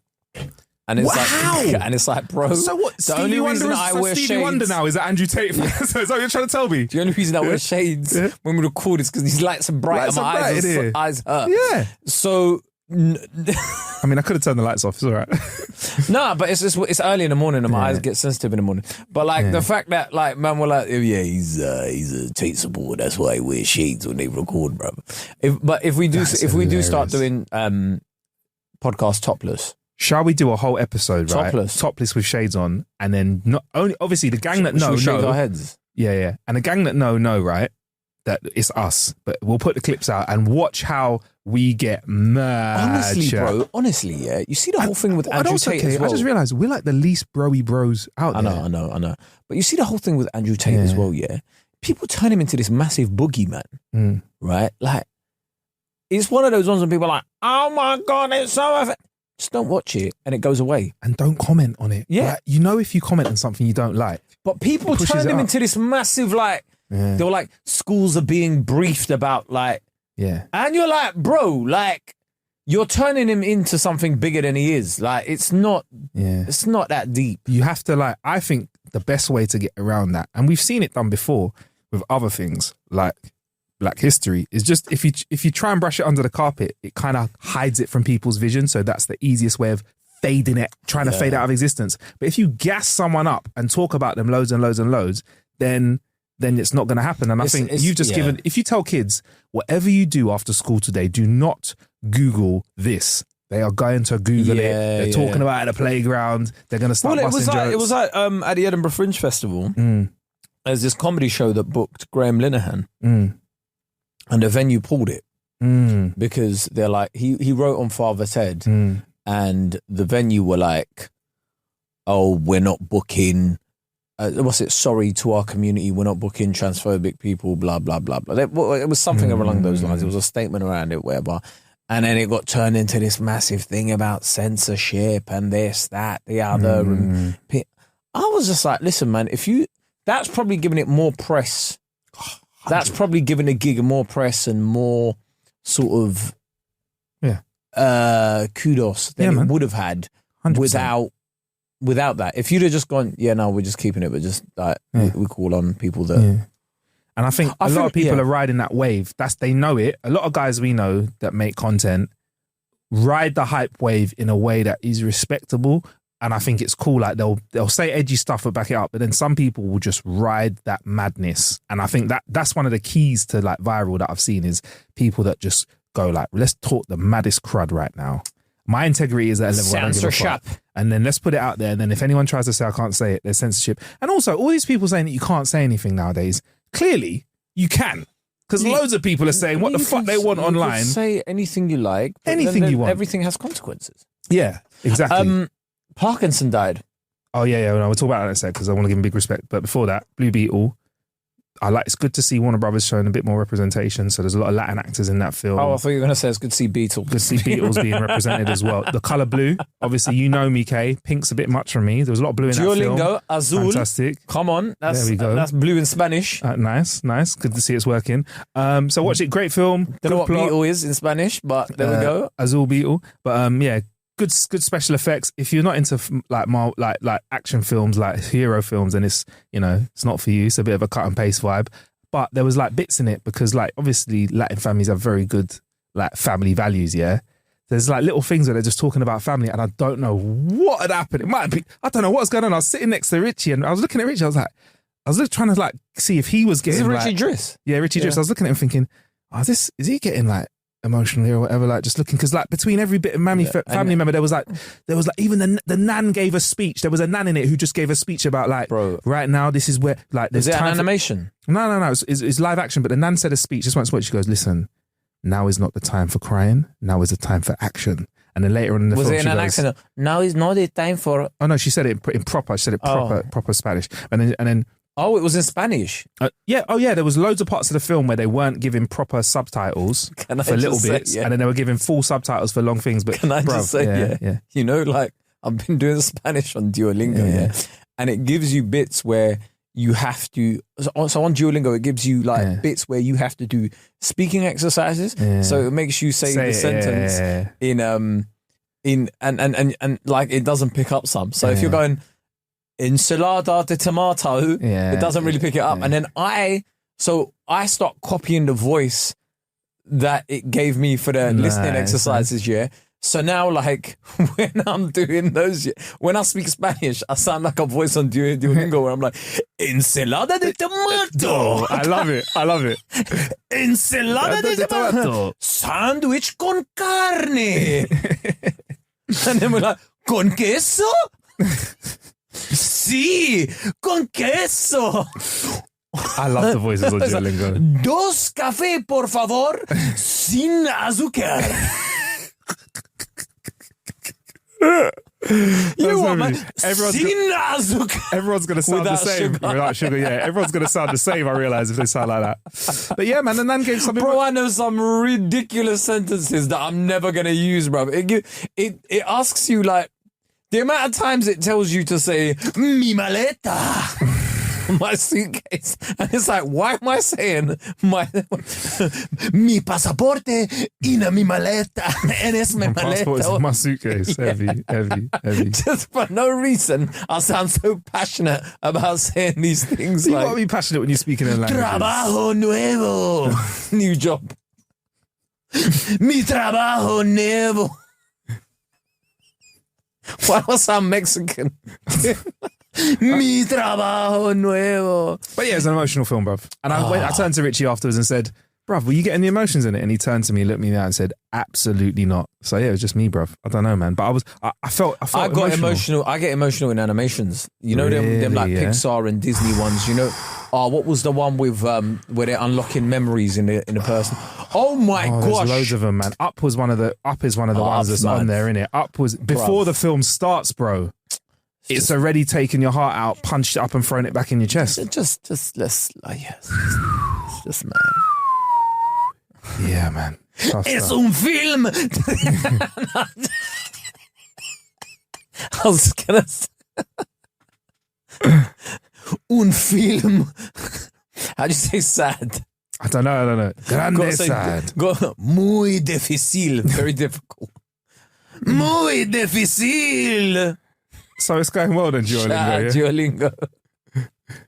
And it's like, bro. So what? The only reason I wear shades. Stevie Wonder now is that Andrew Tate. So is that what you're trying to tell me? The only reason I wear shades when we record is because these lights are bright and my eyes hurt. Yeah. So. I mean, I could have turned the lights off. It's all right. No, but it's early in the morning and my eyes get sensitive in the morning. But like the fact that like man were like, oh, yeah, he's a Tate supporter. That's why he wears shades when they record, bro. If we do start doing podcast topless. Shall we do a whole episode, right? Topless with shades on, and then not only obviously the gang that know shave our heads. Yeah, and the gang that know, right? That it's us, but we'll put the clips out and watch how we get mad. Honestly, yeah. You see the whole thing with Andrew Tate as well. I just realised we're like the least broy bros out there. I know. But you see the whole thing with Andrew Tate as well, yeah. People turn him into this massive boogeyman, right? Like, it's one of those ones when people are like, oh my God, it's so... Just don't watch it and it goes away. And don't comment on it. Yeah. Like, if you comment on something you don't like. But people turn him into this massive, like, they were like, schools are being briefed about, like, and you're like, bro, like, you're turning him into something bigger than he is. Like, it's not that deep. You have to, like, I think the best way to get around that, and we've seen it done before with other things, like Black history, is just if you try and brush it under the carpet, it kind of hides it from people's vision. So that's the easiest way of fading it, trying to fade out of existence. But if you gas someone up and talk about them loads and loads and loads, then it's not going to happen. And I think you've just given, if you tell kids, whatever you do after school today, do not Google this. They are going to Google it. They're talking about it at the playground. They're going to start busting jokes. It was like at the Edinburgh Fringe Festival, there's this comedy show that booked Graham Linehan. And the venue pulled it because they're like, he wrote on Father Ted and the venue were like, oh, we're not booking, sorry to our community, we're not booking transphobic people, blah, blah, blah, blah. It was something along those lines. It was a statement around it, whatever. And then it got turned into this massive thing about censorship and this, that, the other. And I was just like, listen, man, that's probably giving it more press. That's probably giving a gig more press and more sort of kudos than it would have had 100%. without that. If you'd have just gone, we're just keeping it, but just like we call on people that. Yeah. And I think a lot of people are riding that wave. They know it. A lot of guys we know that make content ride the hype wave in a way that is respectable. And I think it's cool. Like they'll say edgy stuff but back it up. But then some people will just ride that madness. And I think that's one of the keys to like viral that I've seen is people that just go like, let's talk the maddest crud right now. My integrity is at a level I don't give a fuck. And then let's put it out there. And then if anyone tries to say I can't say it, there's censorship. And also all these people saying that you can't say anything nowadays, clearly you can. Because loads of people are saying what the fuck they want online. You can say anything you like. Anything you want. Everything has consequences. Yeah, exactly. Parkinson died. Oh, yeah. No, we'll talk about that in a sec because I want to give him big respect. But before that, Blue Beetle. It's good to see Warner Brothers showing a bit more representation. So there's a lot of Latin actors in that film. Oh, I thought you were going to say it's good to see Beetle. Good to see Beatles being represented as well. The colour blue, obviously, you know me, Kay. Pink's a bit much for me. There was a lot of blue in that film. Duolingo, Azul. Fantastic. Come on. There we go. That's blue in Spanish. Nice. Good to see it's working. So watch it. Great film. Don't know what plot. Beetle is in Spanish, but there we go. Azul Beetle. But yeah, good special effects. If you're not into like action films, like hero films, then it's not for you. It's a bit of a cut and paste vibe. But there was like bits in it because like obviously Latin families have very good like family values, yeah. There's like little things where they're just talking about family and I don't know what had happened. It might be, I don't know what's going on. I was sitting next to Richie and I was looking at Richie. I was trying to like see if he was getting Is it Richie Driss? Yeah, Richie Driss. I was looking at him thinking, is he getting like emotionally or whatever, like just looking, because like between every bit of family member there was like even the nan gave a speech. There was a nan in it who just gave a speech about like, bro, right now this is where like there's is it time an animation? No, it's live action. But the nan said a speech just once. What she goes, listen, now is not the time for crying. Now is the time for action. And then later on in the film, was it in an accent? Now is not the time for. Oh no, she said it in proper. She said it proper Spanish. And then. Oh, it was in Spanish. Yeah. Oh, yeah. There was loads of parts of the film where they weren't giving proper subtitles for little bits, and then they were giving full subtitles for long things. But can I just say, yeah, you know, like I've been doing Spanish on Duolingo, and it gives you bits where you have to. So on Duolingo, it gives you like bits where you have to do speaking exercises. Yeah. So it makes you say the sentence in and like it doesn't pick up some. So if you're going. Ensalada de tomato, it doesn't really pick it up. And then I start copying the voice that it gave me for the listening exercises, So now, like, when I'm doing those, when I speak Spanish, I sound like a voice on Duolingo where I'm like, ensalada de tomato. I love it. Ensalada de tomato. Sandwich con carne. And then we're like, con queso? Sí, con queso. I love the voices on Duolingo. Dos café, por favor, sin azúcar. You know what, man? Sin azúcar. Everyone's going to sound the same. Without sugar, Everyone's going to sound the same, I realise, if they sound like that. But yeah, man, the nan gave something... Bro, I know some ridiculous sentences that I'm never going to use, bro. It asks you, like, the amount of times it tells you to say, mi maleta, my suitcase. And it's like, why am I saying mi pasaporte in mi maleta? Eres mi maleta. My passport is in my suitcase. Heavy. Just for no reason, I sound so passionate about saying these things. You got to be passionate when you're speaking in languages. Trabajo nuevo. New job. Mi trabajo nuevo. Why do I sound Mexican? Mi trabajo nuevo. But yeah, it's an emotional film, bruv. And I turned to Richie afterwards and said, bruv, were you getting the emotions in it? And he turned to me, looked me down and said, absolutely not. So yeah, it was just me, bruv. I don't know, man. But I felt emotional. I get emotional in animations. You know, them like Pixar and Disney ones, you know. What was the one with where they're unlocking memories in a person? Oh my gosh! There's loads of them, man. Up is one of the ones that's on there, innit? Up was before the film starts, bro. It's already taken your heart out, punched it up, and thrown it back in your chest. Just let's just man. Yeah, man. Es un film. I was gonna say. Un film. How do you say sad? I don't know. Grande sad. Muy difícil. Very difficult. Muy difícil. So it's going well then, Duolingo. Duolingo.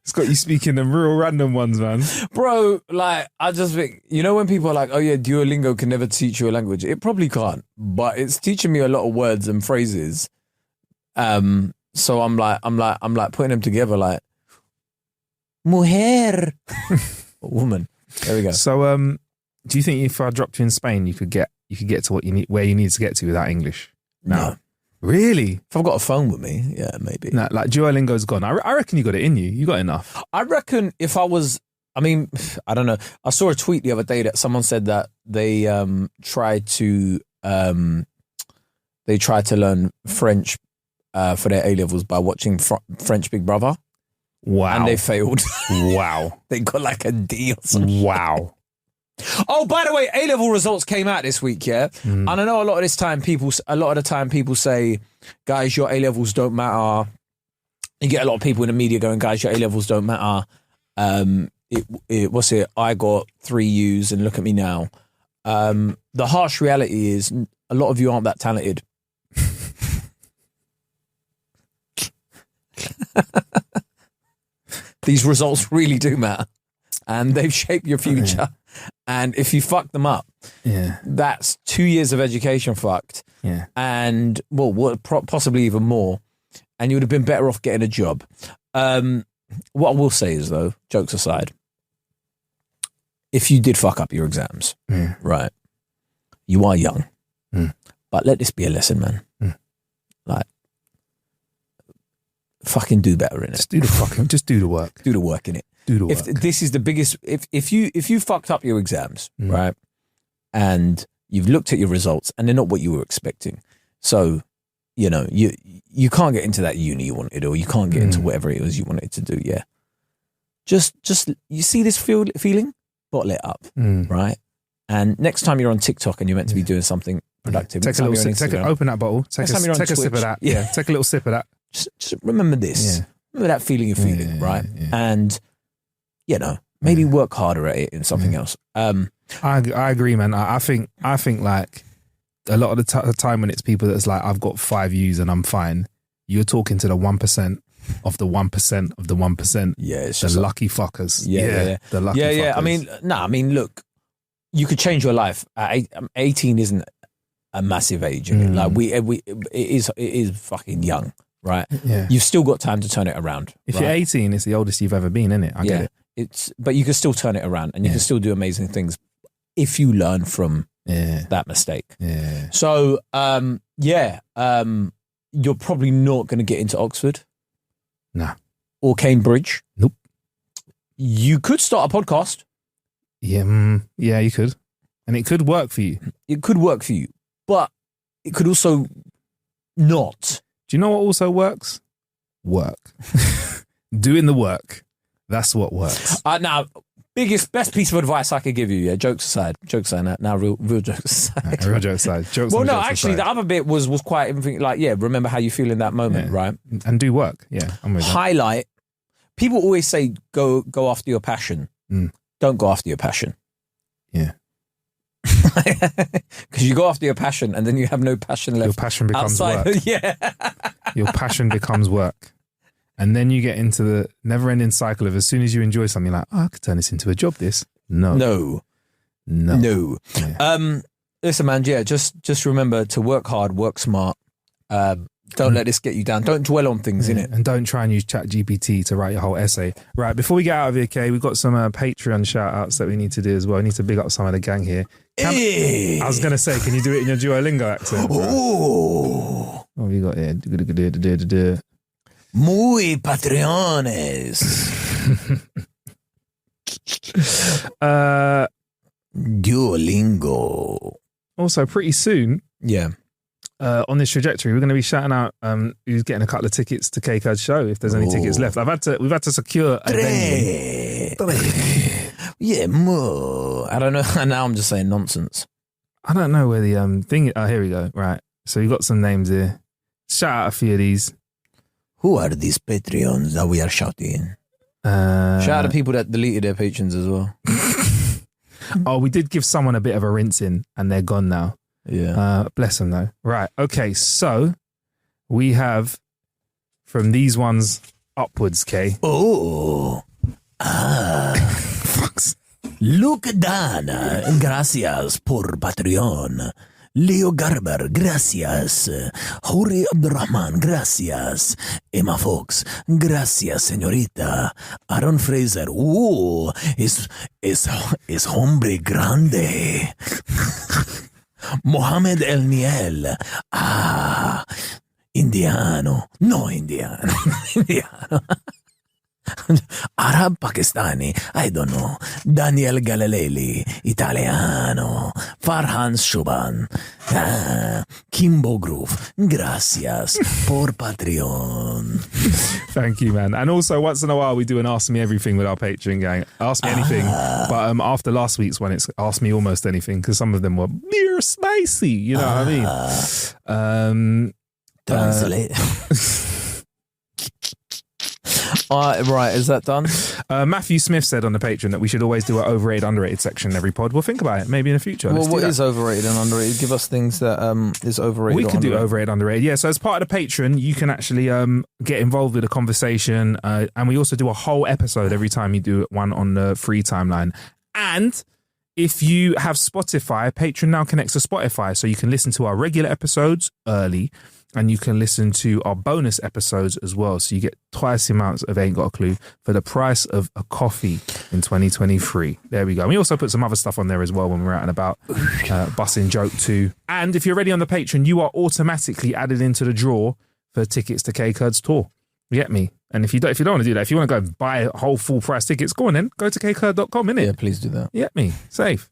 It's got you speaking them real random ones, man. Bro, like, I just think, you know when people are like, oh yeah, Duolingo can never teach you a language. It probably can't, but it's teaching me a lot of words and phrases. So I'm like putting them together like, mujer, woman. There we go. So, do you think if I dropped you in Spain, you could get to what you need, where you need to get to without English? No. Really? If I've got a phone with me, yeah, maybe. No, like Duolingo's gone. I reckon you got it in you. You got enough. I reckon if I was, I mean, I don't know. I saw a tweet the other day that someone said that they tried to learn French for their A-levels by watching French Big Brother. Wow. And they failed. Wow. They got like a D or something. Wow. Oh, by the way, A-level results came out this week, yeah? And I know a lot of the time people say, guys, your A-levels don't matter. You get a lot of people in the media going, guys, your A-levels don't matter. I got 3 U's and look at me now. The harsh reality is a lot of you aren't that talented. These results really do matter. And they've shaped your future. And if you fuck them up, that's 2 years of education fucked. Yeah. And, possibly even more. And you would have been better off getting a job. What I will say is, though, jokes aside, if you did fuck up your exams, right, you are young. But let this be a lesson, man. Like, fucking do better in it. Just do the work. Do the work in it. Do the work. If this is the biggest, if you fucked up your exams, right, and you've looked at your results and they're not what you were expecting, so you know you can't get into that uni you wanted, or you can't get into whatever it was you wanted to do. Yeah, just you see this feeling, bottle it up, right, and next time you're on TikTok and you're meant to be doing something productive, take a little sip. Open that bottle. Take a sip of that. Yeah, take a little sip of that. Just remember this. Yeah. Remember that feeling you're feeling, right? Yeah. And maybe work harder at it in something else. I agree, man. I think like a lot of the time when it's people that's like, I've got 5 U's and I'm fine, you're talking to the 1% of the 1% of the 1%. Yeah, it's the just lucky fuckers. Yeah. The lucky fuckers. Yeah. I mean, look, you could change your life. 18 isn't a massive age. Like it is fucking young, right? Yeah. You've still got time to turn it around. If you're 18, it's the oldest you've ever been, isn't it? I get it. But you can still turn it around and you can still do amazing things if you learn from that mistake. Yeah. So, you're probably not going to get into Oxford. Nah. Or Cambridge. Nope. You could start a podcast. Yeah, you could. And it could work for you. It could work for you. But it could also not. Do you know what also works? Work. Doing the work. That's what works. Now, best piece of advice I could give you, jokes aside. Now real jokes aside. Real jokes aside. The other bit was quite, like, remember how you feel in that moment, right? And do work. Yeah, I'm with that. Highlight. People always say, go after your passion. Don't go after your passion. Yeah. Because you go after your passion and then you have no passion left. Your passion becomes outside. work. Your passion becomes work. And then you get into the never-ending cycle of, as soon as you enjoy something, you're like, I could turn this into a job, this. No. Yeah. Listen, man, just remember to work hard, work smart. Don't let this get you down. Don't dwell on things, innit? And don't try and use ChatGPT to write your whole essay. Right, before we get out of here, Kay, we've got some Patreon shout-outs that we need to do as well. We need to big up some of the gang here. I was going to say, can you do it in your Duolingo accent? Oh. What have you got here? Muy Patreones. Duolingo. Also, pretty soon, on this trajectory, we're going to be shouting out who's getting a couple of tickets to K-Cud's show if there's any tickets left. We've had to secure a venue. Yeah, more. I don't know. Now I'm just saying nonsense. I don't know where the thing. Oh, here we go. Right. So we've got some names here. Shout out a few of these. Who are these Patreons that we are shouting? Shout out to people that deleted their patrons as well. Oh, we did give someone a bit of a rinsing and they're gone now. Yeah. Bless them though. Right. Okay. So we have from these ones upwards, Kay. Oh. Fucks. Luke Dana, gracias por Patreon. Leo Garber, gracias. Jorge Abdurrahman, gracias. Emma Fox, gracias, señorita. Aaron Fraser, es hombre grande. Mohamed El Niel, indiano. Arab Pakistani, I don't know. Daniel Galilei, italiano. Farhan Shuban, Kimbo Groove, gracias por Patreon. Thank you, man. And also, once in a while, we do an Ask Me Everything with our Patreon gang. Ask Me Anything. But after last week's one, it's Ask Me Almost Anything, because some of them were near spicy, you know what I mean? Translate. Right, is that done? Matthew Smith said on the Patreon that we should always do an overrated, underrated section in every pod. We'll think about it, maybe in the future. Well, what is overrated and underrated? Give us things that is overrated. We could do overrated, underrated. Yeah, so as part of the Patreon, you can actually get involved with the conversation, and we also do a whole episode every time you do one on the free timeline. And if you have Spotify, Patreon now connects to Spotify, so you can listen to our regular episodes early, and you can listen to our bonus episodes as well. So you get twice the amounts of Ain't Got a Clue for the price of a coffee in 2023. There we go. And we also put some other stuff on there as well when we're out and about. Bussing Joke 2. And if you're already on the Patreon, you are automatically added into the draw for tickets to K-Cud's tour. You get me? And if you don't want to do that, if you want to go and buy whole full price tickets, go on then. Go to kcud.com, innit? Yeah, please do that. You get me? Safe.